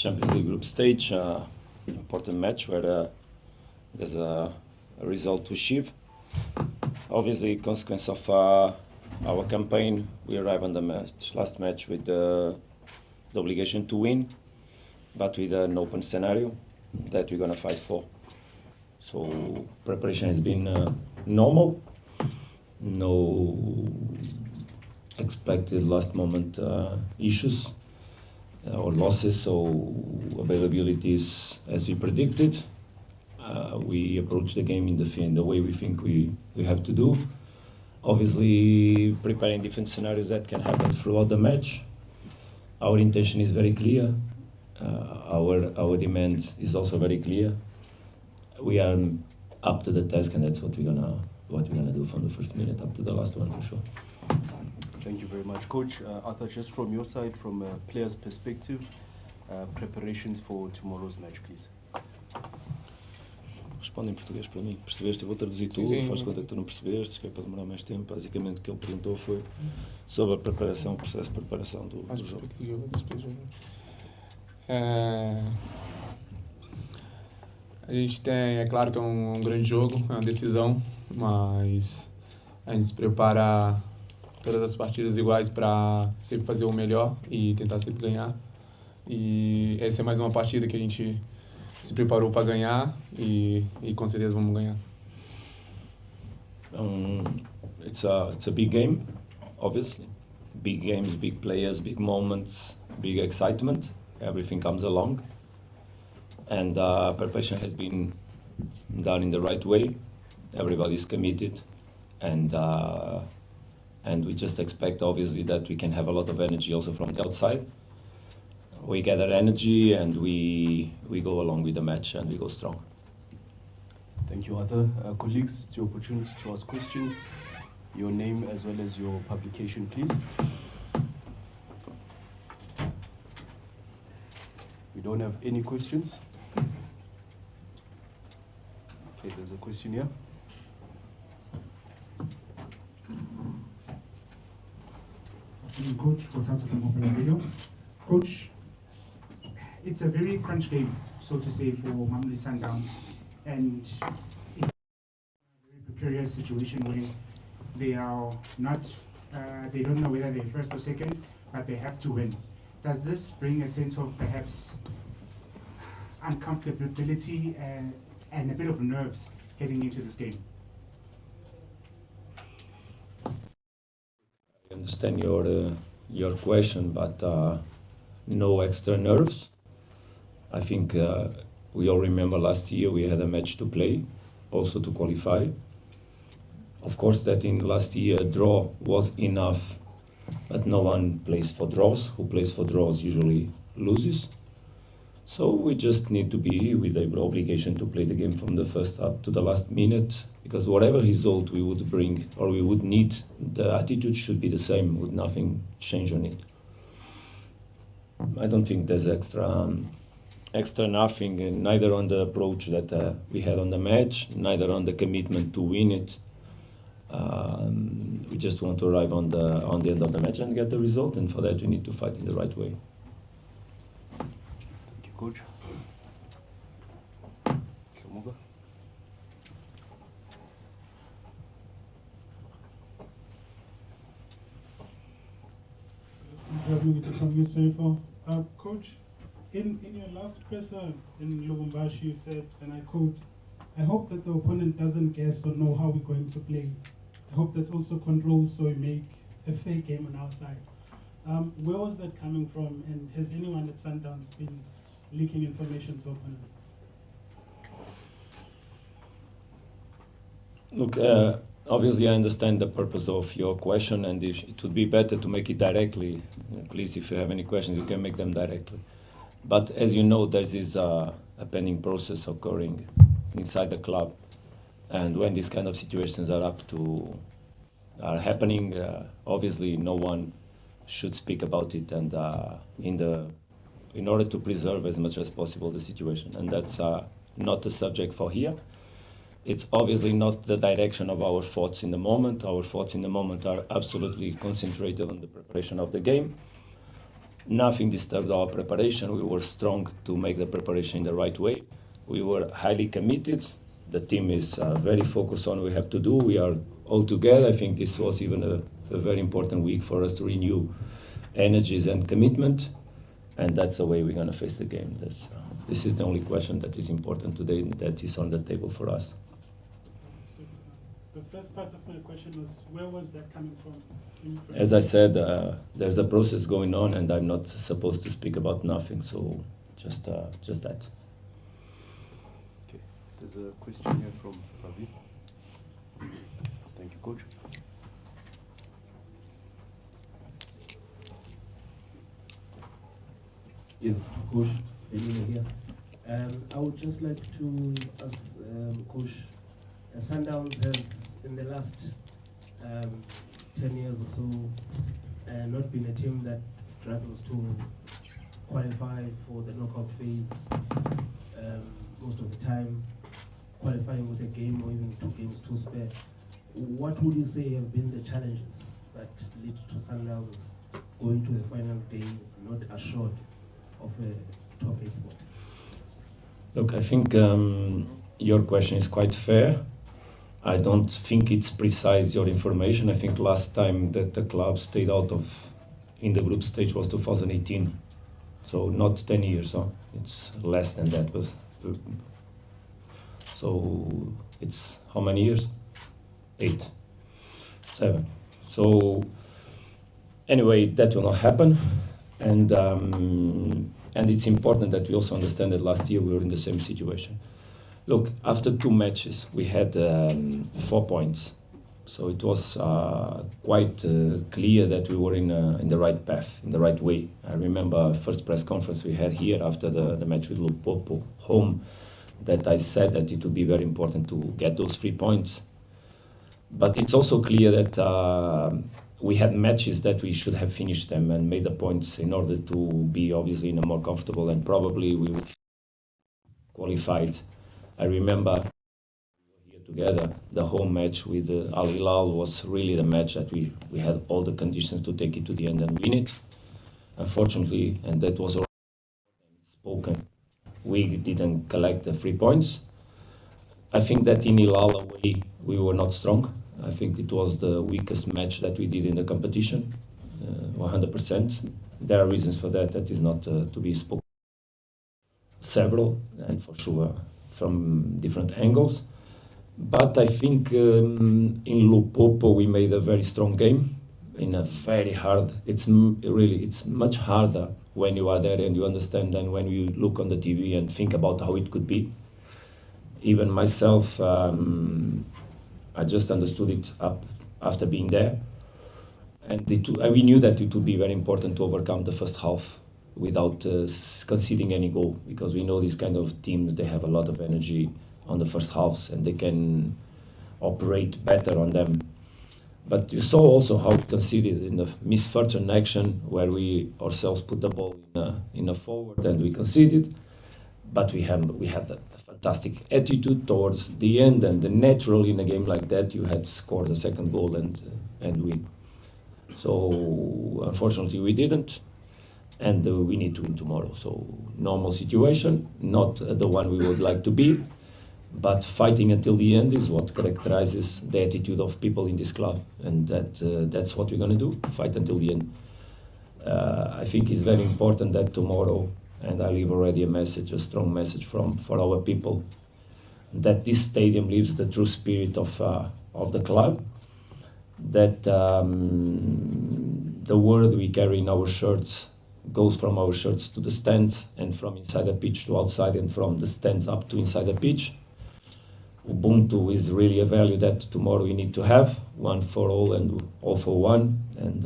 Champions League group stage, important match where there's a result to achieve. Obviously, consequence of our campaign, we arrive on the last match with the obligation to win, but with an open scenario that we're gonna fight for. So preparation has been normal, no expected last moment issues or losses, so availability is as we predicted. We approach the game in the way we think we have to do. Obviously, preparing different scenarios that can happen throughout the match. Our intention is very clear. Our demand is also very clear. We are up to the task, and that's what we're gonna do from the first minute up to the last one for sure. Thank you very much, Coach. Arthur, just from your side, from a player's perspective, preparations for tomorrow's match, please. Responde em português para mim. Percebeste? Eu vou traduzir tudo. Faz conta que tu não percebeste, que é para demorar mais tempo. Basicamente o que ele perguntou foi sobre a preparação, o processo de preparação do jogo. A gente tem, é claro que é um grande jogo, é uma decisão, mas a gente se prepara todas as partidas iguais para sempre fazer o melhor e tentar sempre ganhar. E essa é mais uma partida que a gente se preparou para ganhar e com certeza vamos ganhar. It's a big game, obviously. Big games, big players, big moments, big excitement. Everything comes along. And preparation has been done in the right way. Everybody's committed, and we just expect, obviously, that we can have a lot of energy also from the outside. We gather energy and we go along with the match and we go strong. Thank you, Arthur. Colleagues, it's your opportunity to ask questions. Your name as well as your publication, please. We don't have any questions. Okay, there's a question here. Coach, Coach, it's a very crunch game, so to say, for Mamelodi Sundowns, and it's a very precarious situation where they are not, they don't know whether they're first or second, but they have to win. Does this bring a sense of perhaps uncomfortability and a bit of nerves heading into this game? I understand your question, but no extra nerves. I think we all remember last year we had a match to play, also to qualify. Of course, that in last year a draw was enough, but no one plays for draws. Who plays for draws usually loses. So we just need to be with the obligation to play the game from the first up to the last minute, because whatever result we would bring or we would need, the attitude should be the same, with nothing change on it. I don't think there's extra nothing, neither on the approach that we had on the match, neither on the commitment to win it. We just want to arrive on the end of the match and get the result, and for that we need to fight in the right way. Thank you, Coach. Shomuga. Coach, in your last presser in Lubumbashi, you said, and I quote, "I hope that the opponent doesn't guess or know how we're going to play. I hope that's also controlled so we make a fair game on our side." Where was that coming from, and has anyone at Sundowns been leaking information to opponents? Look, obviously I understand the purpose of your question, and it would be better to make it directly. Please, if you have any questions, you can make them directly. But as you know, there is a pending process occurring inside the club, and when these kind of situations are happening, obviously no one should speak about it, and in order to preserve as much as possible the situation, and that's not the subject for here. It's obviously not the direction of our thoughts in the moment. Our thoughts in the moment are absolutely concentrated on the preparation of the game. Nothing disturbed our preparation. We were strong to make the preparation in the right way. We were highly committed. The team is very focused on what we have to do. We are all together. I think this was even a very important week for us to renew energies and commitment. And that's the way we're going to face the game. This is the only question that is important today that is on the table for us. So, the first part of my question was, where was that coming from? As I said, there's a process going on, and I'm not supposed to speak about nothing. So just that. Okay, there's a question here from Ravi. Thank you, Coach. Yes, Coach, Benino here. I would just like to ask Coach, Sundowns has in the last 10 years or so not been a team that struggles to qualify for the knockout phase most of the time, qualifying with a game or even 2 games to spare. What would you say have been the challenges that lead to Sundowns going to the final day not assured of a top 8 spot? Look, I think your question is quite fair. I don't think it's precise, your information. I think last time that the club stayed out of in the group stage was 2018. So not 10 years, huh? It's less than that. But, so it's how many years? 8, 7. So anyway, that will not happen. And it's important that we also understand that last year we were in the same situation. Look, after 2 matches, we had 4 points. So it was quite clear that we were in the right path, in the right way. I remember first press conference we had here after the match with Lupopo home, that I said that it would be very important to get those 3 points. But it's also clear that we had matches that we should have finished them and made the points in order to be obviously in a more comfortable, and probably we would qualified. I remember here together, the home match with Al Hilal was really the match that we had all the conditions to take it to the end and win it. Unfortunately, and that was already spoken, we didn't collect the 3 points. I think that in Hilal away, we were not strong. I think it was the weakest match that we did in the competition, 100%. There are reasons for that is not to be spoken. Several, and for sure from different angles. But I think in Lupopo we made a very strong game in a very hard, it's much harder when you are there and you understand than when you look on the TV and think about how it could be. Even myself, I just understood it up after being there. And we knew that it would be very important to overcome the first half without conceding any goal, because we know these kind of teams, they have a lot of energy on the first halves and they can operate better on them. But you saw also how we conceded in the misfortune action where we ourselves put the ball in a forward and we conceded. But we had a fantastic attitude towards the end, and naturally in a game like that you had scored a second goal and win. So unfortunately we didn't, and we need to win tomorrow. So normal situation, not the one we would like to be, but fighting until the end is what characterizes the attitude of people in this club, and that's what we're going to do, fight until the end. I think it's very important that tomorrow, and I leave already a strong message for our people, that this stadium lives the true spirit of the club, that the word we carry in our shirts goes from our shirts to the stands, and from inside the pitch to outside, and from the stands up to inside the pitch. Ubuntu is really a value that tomorrow we need to have, one for all and all for one, and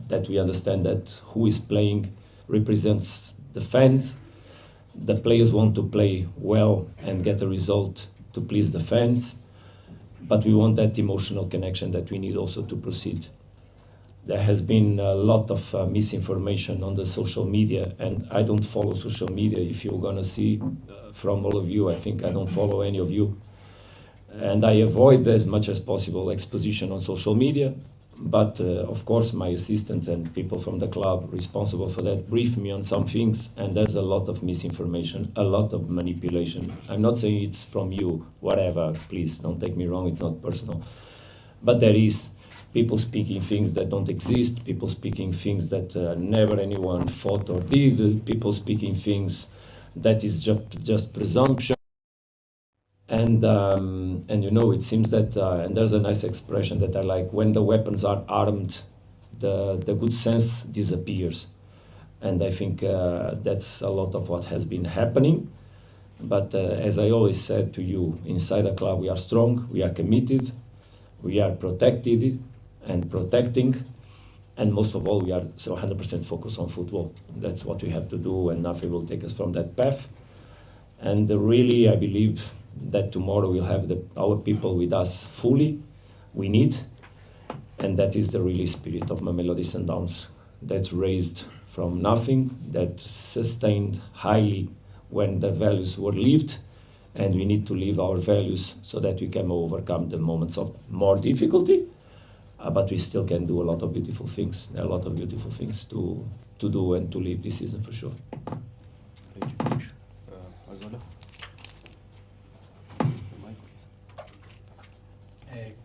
that we understand that who is playing represents the fans. The players want to play well and get a result to please the fans, but we want that emotional connection that we need also to proceed. There has been a lot of misinformation on the social media, and I don't follow social media. If you're gonna see from all of you, I think I don't follow any of you. And I avoid as much as possible exposition on social media. But of course, my assistants and people from the club responsible for that brief me on some things, and there's a lot of misinformation, a lot of manipulation. I'm not saying it's from you, whatever, please don't take me wrong, it's not personal. But there is people speaking things that don't exist, people speaking things that never anyone thought or did, people speaking things that is just presumption. And you know, it seems that, and there's a nice expression that I like, when the weapons are armed, the good sense disappears. And I think that's a lot of what has been happening. But as I always said to you, inside the club we are strong, we are committed, we are protected and protecting, and most of all we are so 100% focused on football. That's what we have to do, and nothing will take us from that path. And really I believe that tomorrow we'll have our people with us fully, we need, and that is the really spirit of Mamelodi Sundowns, that raised from nothing, that sustained highly when the values were lived, and we need to live our values so that we can overcome the moments of more difficulty, but we still can do a lot of beautiful things. There are a lot of beautiful things to do and to live this season for sure. Thank you, Coach. Azola? The mic, please.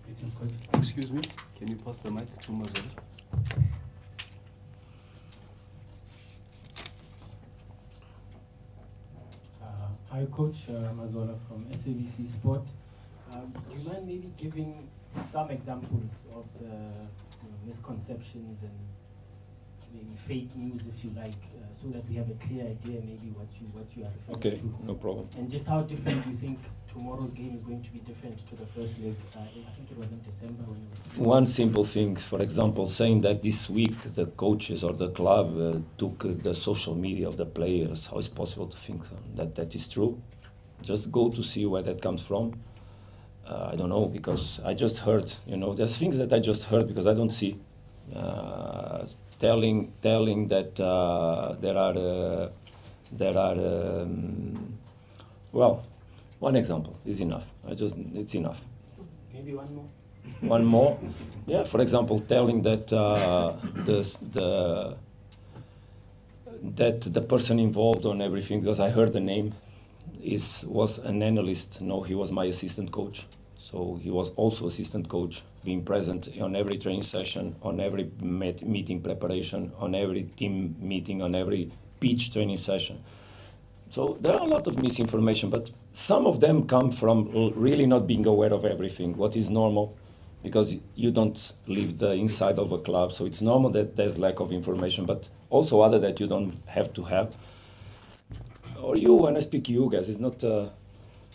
Greetings, Coach. Excuse me, can you pass the mic to Mazola? Hi, Coach. Mazola from SABC Sport. Do you mind maybe giving some examples of the misconceptions and maybe fake news, if you like, so that we have a clear idea maybe what you are referring Okay, to? no problem. And just how different do you think tomorrow's game is going to be different to the first leg? I think it was in December when you were... One simple thing, for example, saying that this week the coaches or the club took the social media of the players. How is it possible to think that is true? Just go to see where that comes from. I don't know, because I just heard, there's things that I just heard because I don't see. Telling that there are well, one example is enough. It's enough. Maybe one more? One more? Yeah, for example, telling that the person involved on everything, because I heard the name, was an analyst. No, he was my assistant coach. So he was also assistant coach, being present on every training session, on every meeting preparation, on every team meeting, on every pitch training session. So there are a lot of misinformation, but some of them come from really not being aware of everything, what is normal, because you don't live the inside of a club, so it's normal that there's lack of information, but also other that you don't have to have. Or you, when I speak you guys, it's not...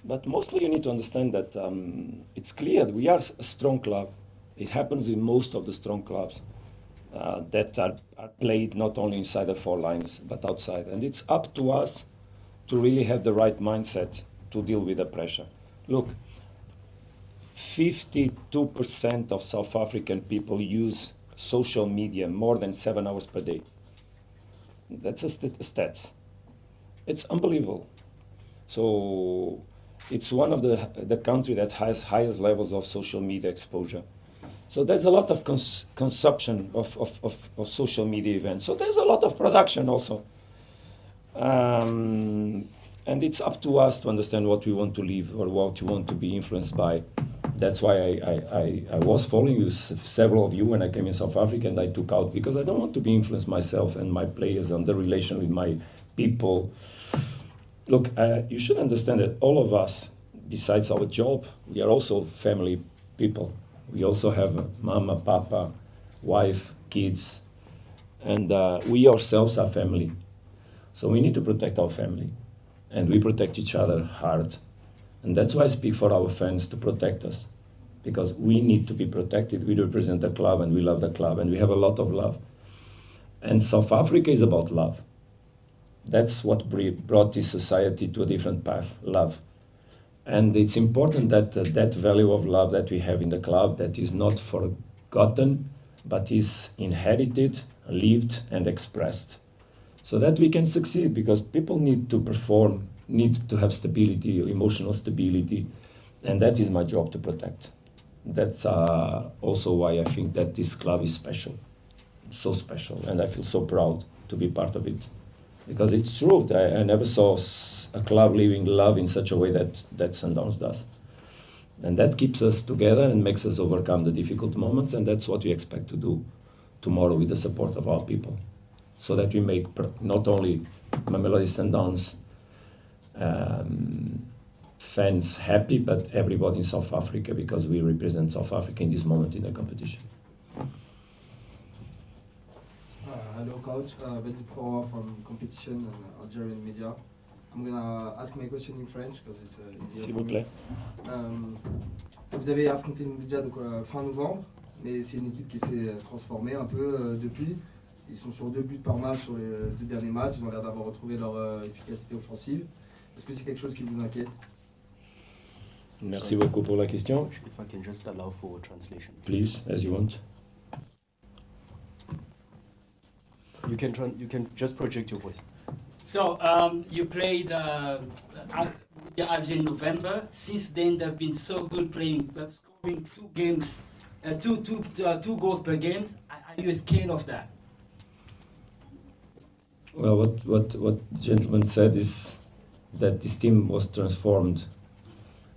but mostly you need to understand that it's clear we are a strong club. It happens in most of the strong clubs that are played not only inside the four lines, but outside. And it's up to us to really have the right mindset to deal with the pressure. Look, 52% of South African people use social media more than 7 hours per day. That's a stats. It's unbelievable. So it's one of the country that has highest levels of social media exposure. So there's a lot of consumption of social media events. So there's a lot of production also. And it's up to us to understand what we want to live or what we want to be influenced by. That's why I was following you, several of you, when I came in South Africa, and I took out, because I don't want to be influenced myself and my players and the relation with my people. Look, you should understand that all of us, besides our job, we are also family people. We also have mama, papa, wife, kids, and we ourselves are family. So we need to protect our family, and we protect each other hard. And that's why I speak for our fans to protect us, because we need to be protected. We represent the club, and we love the club, and we have a lot of love. And South Africa is about love. That's what brought this society to a different path, love. And it's important that that value of love that we have in the club, that is not forgotten, but is inherited, lived, and expressed, so that we can succeed, because people need to perform, need to have stability, emotional stability, and that is my job to protect. That's also why I think that this club is special, so special, and I feel so proud to be part of it. Because it's true, I never saw a club living love in such a way that Sundowns does. And that keeps us together and makes us overcome the difficult moments, and that's what we expect to do tomorrow with the support of our people. So that we make not only Mamelodi Sundowns fans happy, but everybody in South Africa, because we represent South Africa in this moment in the competition. Hello, coach. Betsy Pro from competition and Algerian media. I'm gonna ask my question in French because it's easier. S'il vous plaît. Vous avez affronté le Média donc fin novembre, mais c'est une équipe qui s'est transformée un peu depuis. Ils sont sur 2 buts par match sur les 2 derniers matchs. Ils ont l'air d'avoir retrouvé leur efficacité offensive. Est-ce que c'est quelque chose qui vous inquiète? Merci beaucoup pour la question. If I can just allow for translation. Please, as you want. You can just project your voice. So you played with Alger in November. Since then, they've been so good playing, but scoring 2 games, two goals per game. Are you scared of that? Well, what the gentleman said is that this team was transformed.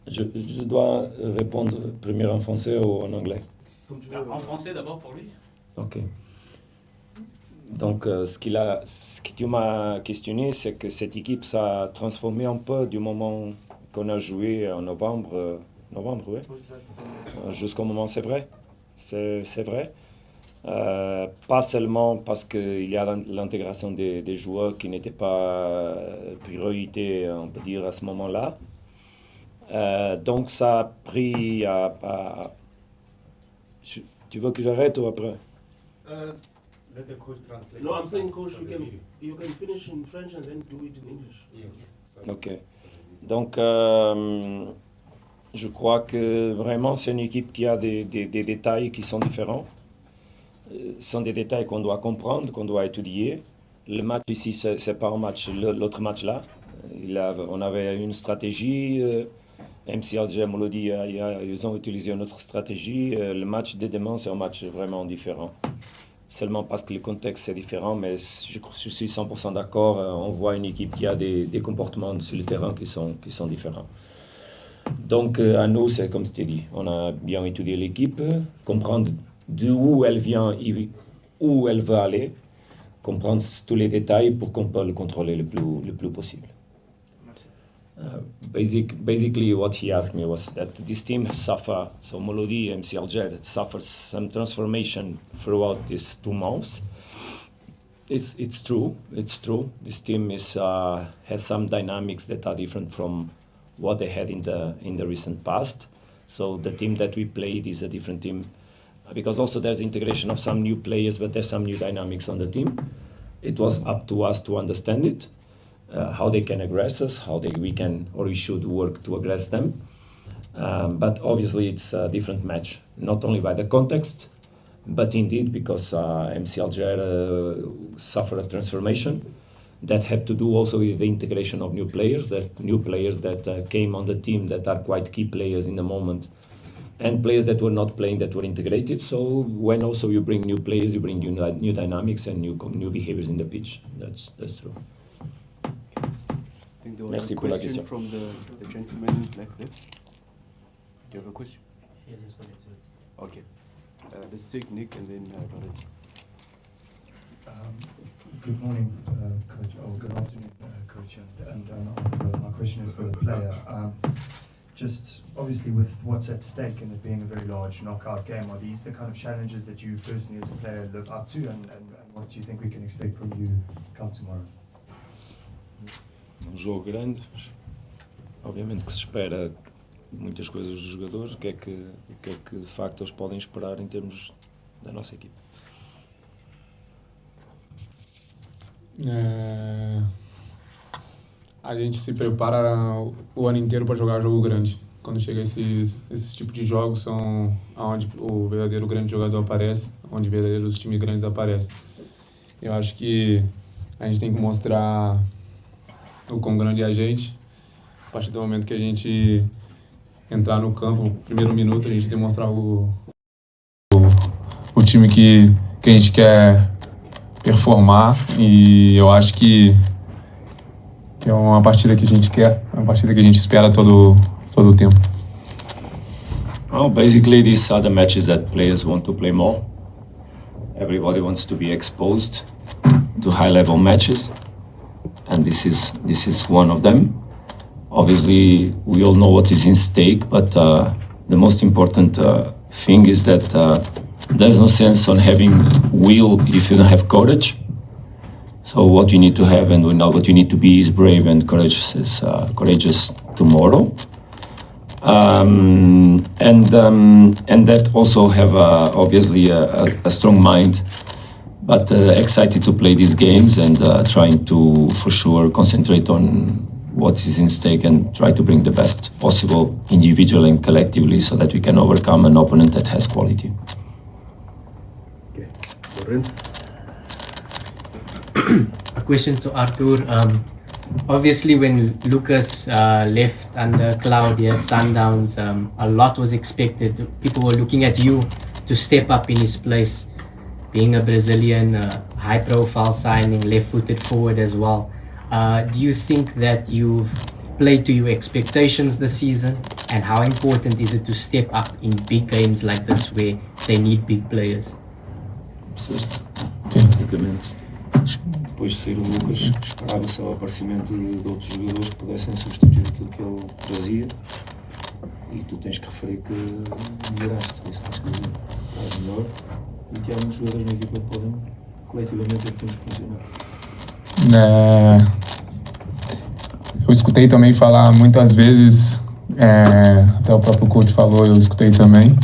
Je dois répondre premier en français ou en anglais? Comme tu veux, En français d'abord pour lui. Ok. Donc, ce que tu m'as questionné, c'est que cette équipe s'est transformée un peu du moment qu'on a joué en novembre, oui, jusqu'au moment, c'est vrai, c'est vrai. Pas seulement parce qu'il y a l'intégration des joueurs qui n'étaient pas priorité, on peut dire, à ce moment-là. Donc, ça a pris Tu veux que j'arrête ou après? Let the coach translate. No, I'm saying, coach, you can finish in French and then do it in English. Yes. Ok. Donc, je crois que vraiment, c'est une équipe qui a des détails qui sont différents. Ce sont des détails qu'on doit comprendre, qu'on doit étudier. Le match ici, c'est pas un match, l'autre match là. On avait une stratégie. MC Alger, Mamelodi, ils ont utilisé une autre stratégie. Le match de demain, c'est un match vraiment différent. Seulement parce que le contexte est différent, mais je suis 100% d'accord. On voit une équipe qui a des comportements sur le terrain qui sont différents. Donc, à nous, c'est comme je t'ai dit, on a bien étudié l'équipe, comprendre d'où elle vient, où elle veut aller, comprendre tous les détails pour qu'on puisse le contrôler le plus possible. Basically, what he asked me was that this team suffer, so Mamelodi, MC Alger, that suffers some transformation throughout these 2 months. It's true. This team has some dynamics that are different from what they had in the recent past. So the team that we played is a different team, because also there's integration of some new players, but there's some new dynamics on the team. It was up to us to understand it. How they can aggress us, we should work to aggress them. But obviously it's a different match, not only by the context, but indeed because MC Alger suffered a transformation that had to do also with the integration of new players that came on the team that are quite key players in the moment, and players that were not playing that were integrated. So when also you bring new players, you bring new dynamics and new behaviors in the pitch. That's true. I think there was Merci a pour la question question. from the gentleman back there. Do you have a question? Yes, let's go to it. Okay. Let's take Nick and then Lorenzo. Good morning, Coach. Oh, good afternoon, Coach. And my question is for the player. Just obviously with what's at stake and it being a very large knockout game, are these the kind of challenges that you personally as a player live up to, and what do you think we can expect from you come tomorrow? Jogo grande, obviamente que se espera muitas coisas dos jogadores. O que é que de facto eles podem esperar em termos da nossa equipe? A gente se prepara o ano inteiro para jogar jogo grande. Quando chega esses tipos de jogos, são onde o verdadeiro grande jogador aparece, onde verdadeiros times grandes aparecem. Eu acho que a gente tem que mostrar o quão grande é a gente. A partir do momento que a gente entrar no campo, no primeiro minuto, a gente demonstrar o time que a gente quer performar, e eu acho que é uma partida que a gente quer, uma partida que a gente espera todo o tempo. Well, basically these are the matches that players want to play more. Everybody wants to be exposed to high-level matches, and this is one of them. Obviously, we all know what is in stake, but the most important thing is that there's no sense on having will if you don't have courage. So what you need to have, and we know what you need to be, is brave and courageous tomorrow. And that also have obviously a strong mind, but excited to play these games and trying to, for sure, concentrate on what is in stake and try to bring the best possible individually and collectively so that we can overcome an opponent that has quality. Okay. Lorenz? A question to Arthur. Obviously, when Lucas left under Claudia at Sundowns, a lot was expected. People were looking at you to step up in his place, being a Brazilian, high-profile signing, left-footed forward as well. Do you think that you've played to your expectations this season? And how important is it to step up in big games like this where they need big players? Depois de sair o Lucas, esperava-se o aparecimento de outros jogadores que pudessem substituir aquilo que ele trazia, e tu tens que referir que melhoraste, isso tens que estás melhor, e que há muitos jogadores na equipa que podem coletivamente ter que funcionar. Eu escutei também falar muitas vezes, até o próprio coach falou, eu escutei também,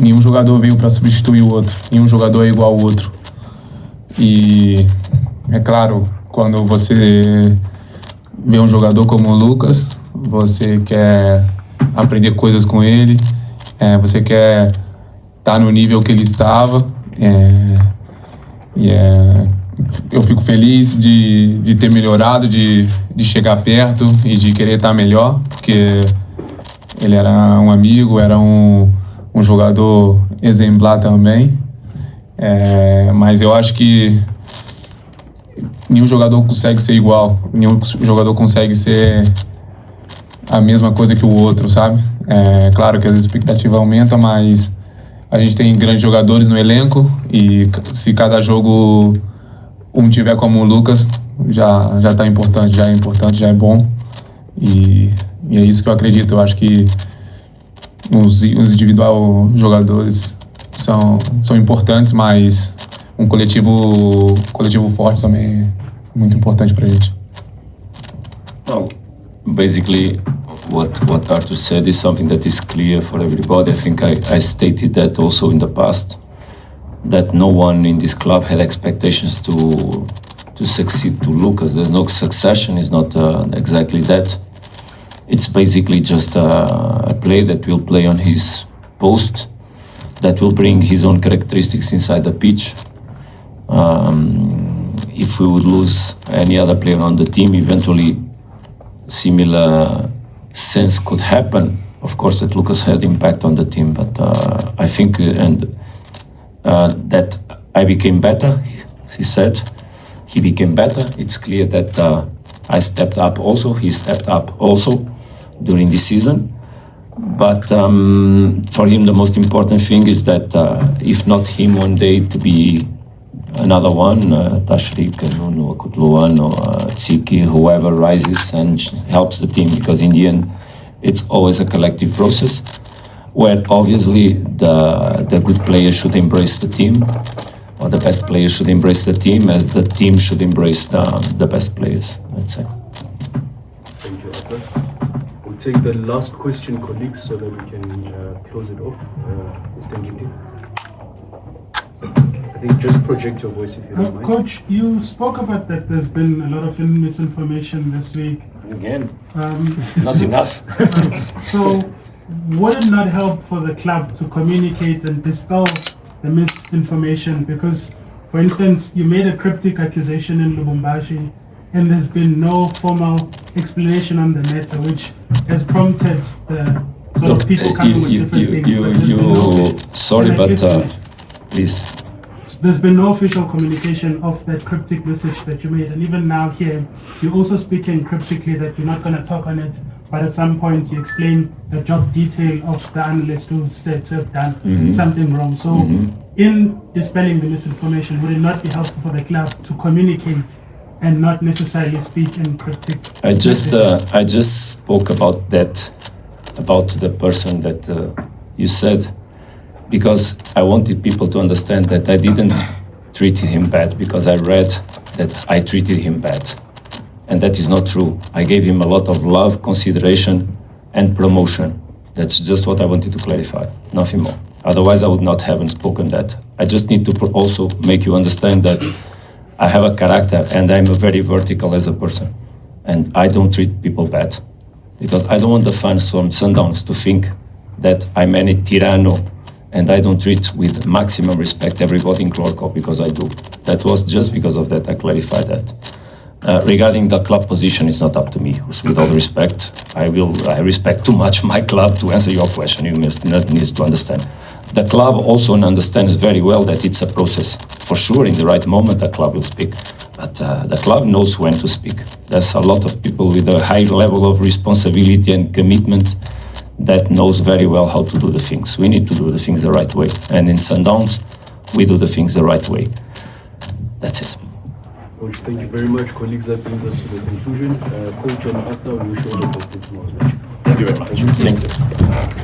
nenhum jogador veio para substituir o outro, nenhum jogador é igual ao outro. E é claro, quando você vê um jogador como o Lucas, você quer aprender coisas com ele, você quer estar no nível que ele estava, eu fico feliz de ter melhorado, de chegar perto e de querer estar melhor, porque ele era um amigo, era um jogador exemplar também. Mas eu acho que nenhum jogador consegue ser igual, nenhum jogador consegue ser a mesma coisa que o outro, sabe? Claro que a expectativa aumenta, mas a gente tem grandes jogadores no elenco e se cada jogo um tiver como o Lucas, já tá importante, já é bom. E é isso que eu acredito. Eu acho que os individual jogadores são importantes, mas um coletivo forte também é muito importante para a gente. Well, basically, what Arthur said is something that is clear for everybody. I think I stated that also in the past, that no one in this club had expectations to succeed to Lucas. There's no succession, it's not exactly that. It's basically just a player that will play on his post, that will bring his own characteristics inside the pitch. If we would lose any other player on the team, eventually similar sense could happen. Of course, that Lucas had impact on the team, but I think that I became better, he said. He became better. It's clear that I stepped up also, he stepped up also during the season. But for him, the most important thing is that if not him one day, to be another one, Tashrik, Nuno, Kutluan, or Tsiki, whoever rises and helps the team, because in the end, it's always a collective process where obviously the good players should embrace the team, or the best players should embrace the team, as the team should embrace the best players, let's say. Thank you, Arthur. We'll take the last question, colleagues, so that we can close it off. Mr. Ngiti. I think just project your voice if you don't mind. Coach, you spoke about that there's been a lot of misinformation this week. Again, not enough. So, would it not help for the club to communicate and dispel the misinformation? Because, for instance, you made a cryptic accusation in Lubumbashi, and there's been no formal explanation on the matter, which has prompted the sort of people coming with different things. but there's been no- sorry, Can I but please finish? please. There's been no official communication of that cryptic message that you made, and even now here, you're also speaking cryptically that you're not going to talk on it, but at some point you explain the job detail of the analyst who said to have done something wrong. So, in dispelling the misinformation, would it not be helpful for the club to communicate and not necessarily speak in cryptic? I just spoke about that, about the person that you said, because I wanted people to understand that I didn't treat him bad, because I read that I treated him bad. And that is not true. I gave him a lot of love, consideration, and promotion. That's just what I wanted to clarify, nothing more. Otherwise, I would not have spoken that. I just need to also make you understand that I have a character and I'm a very vertical as a person. And I don't treat people bad. Because I don't want the fans from Sundowns to think that I'm any tyranno and I don't treat with maximum respect everybody in Clorco, because I do. That was just because of that, I clarified that. Regarding the club position, it's not up to me. With all respect, I respect too much my club to answer your question. You must not need to understand. The club also understands very well that it's a process. For sure, in the right moment, the club will speak. But the club knows when to speak. There's a lot of people with a high level of responsibility and commitment that knows very well how to do the things. We need to do the things the right way. And in Sundowns, we do the things the right way. That's it. Coach, thank you very much. Colleagues, that brings us to the conclusion. Coach and Arthur, we wish you all the best in tomorrow's match. Thank you very much. Thank you.